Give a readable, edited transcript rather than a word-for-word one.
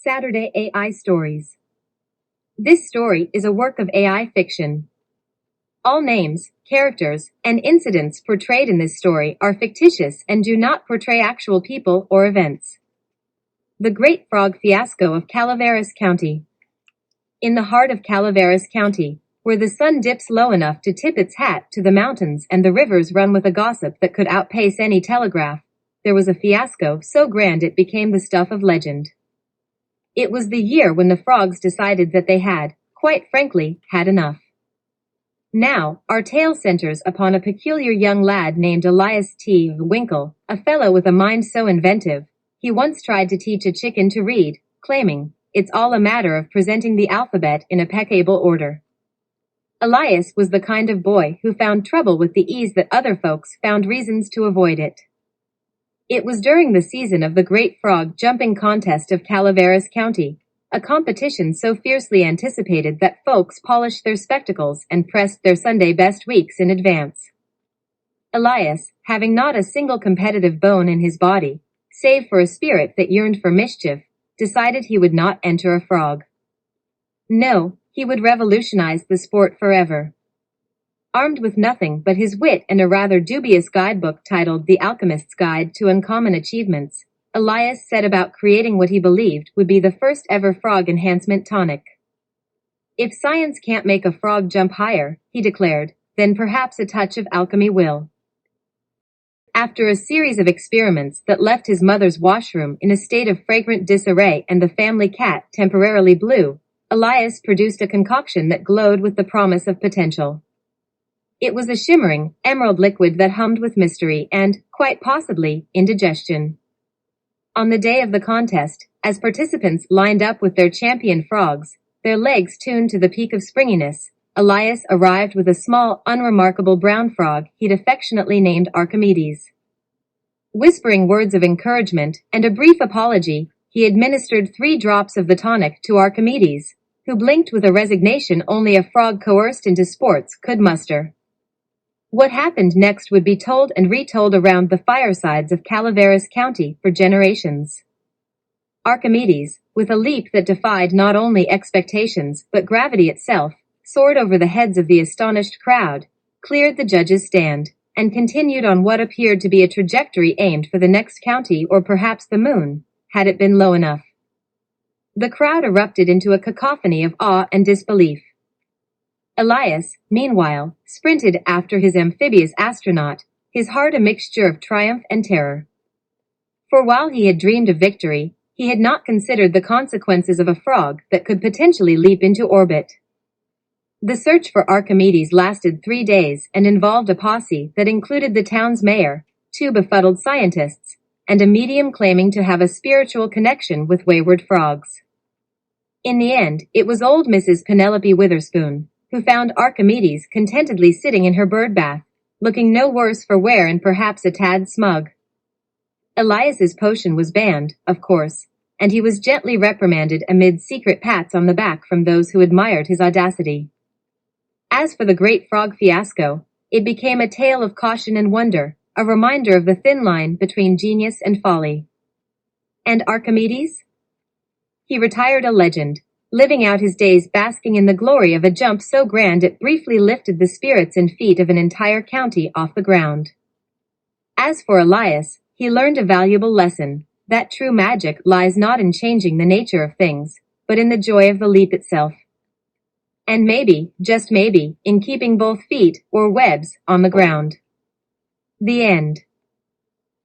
Saturday AI Stories. This story is a work of AI fiction. All names, characters, and incidents portrayed in this story are fictitious and do not portray actual people or events. The Great Frog Fiasco of Calaveras County. In the heart of Calaveras County, where the sun dips low enough to tip its hat to the mountains and the rivers run with a gossip that could outpace any telegraph, there was a fiasco so grand it became the stuff of legend. It was the year when the frogs decided that they had, quite frankly, had enough. Now, our tale centers upon a peculiar young lad named Elias T. Winkle, a fellow with a mind so inventive, he once tried to teach a chicken to read, claiming, "It's all a matter of presenting the alphabet in impeccable order." Elias was the kind of boy who found trouble with the ease that other folks found reasons to avoid it. It was during the season of the Great Frog Jumping Contest of Calaveras County, a competition so fiercely anticipated that folks polished their spectacles and pressed their Sunday best weeks in advance. Elias, having not a single competitive bone in his body, save for a spirit that yearned for mischief, decided he would not enter a frog. No, he would revolutionize the sport forever. Armed with nothing but his wit and a rather dubious guidebook titled The Alchemist's Guide to Uncommon Achievements, Elias set about creating what he believed would be the first ever frog enhancement tonic. If science can't make a frog jump higher, he declared, then perhaps a touch of alchemy will. After a series of experiments that left his mother's washroom in a state of fragrant disarray and the family cat temporarily blue, Elias produced a concoction that glowed with the promise of potential. It was a shimmering, emerald liquid that hummed with mystery and, quite possibly, indigestion. On the day of the contest, as participants lined up with their champion frogs, their legs tuned to the peak of springiness, Elias arrived with a small, unremarkable brown frog he'd affectionately named Archimedes. Whispering words of encouragement and a brief apology, he administered 3 drops of the tonic to Archimedes, who blinked with a resignation only a frog coerced into sports could muster. What happened next would be told and retold around the firesides of Calaveras County for generations. Archimedes, with a leap that defied not only expectations but gravity itself, soared over the heads of the astonished crowd, cleared the judges' stand, and continued on what appeared to be a trajectory aimed for the next county or perhaps the moon, had it been low enough. The crowd erupted into a cacophony of awe and disbelief. Elias, meanwhile, sprinted after his amphibious astronaut, his heart a mixture of triumph and terror. For while he had dreamed of victory, he had not considered the consequences of a frog that could potentially leap into orbit. The search for Archimedes lasted 3 days and involved a posse that included the town's mayor, 2 befuddled scientists, and a medium claiming to have a spiritual connection with wayward frogs. In the end, it was old Mrs. Penelope Witherspoon, who found Archimedes contentedly sitting in her bird bath, looking no worse for wear and perhaps a tad smug. Elias's potion was banned, of course, and he was gently reprimanded amid secret pats on the back from those who admired his audacity. As for the Great Frog Fiasco, it became a tale of caution and wonder, a reminder of the thin line between genius and folly. And Archimedes? He retired a legend, living out his days basking in the glory of a jump so grand it briefly lifted the spirits and feet of an entire county off the ground. As for Elias, he learned a valuable lesson, that true magic lies not in changing the nature of things, but in the joy of the leap itself. And maybe, just maybe, in keeping both feet, or webs, on the ground. The end.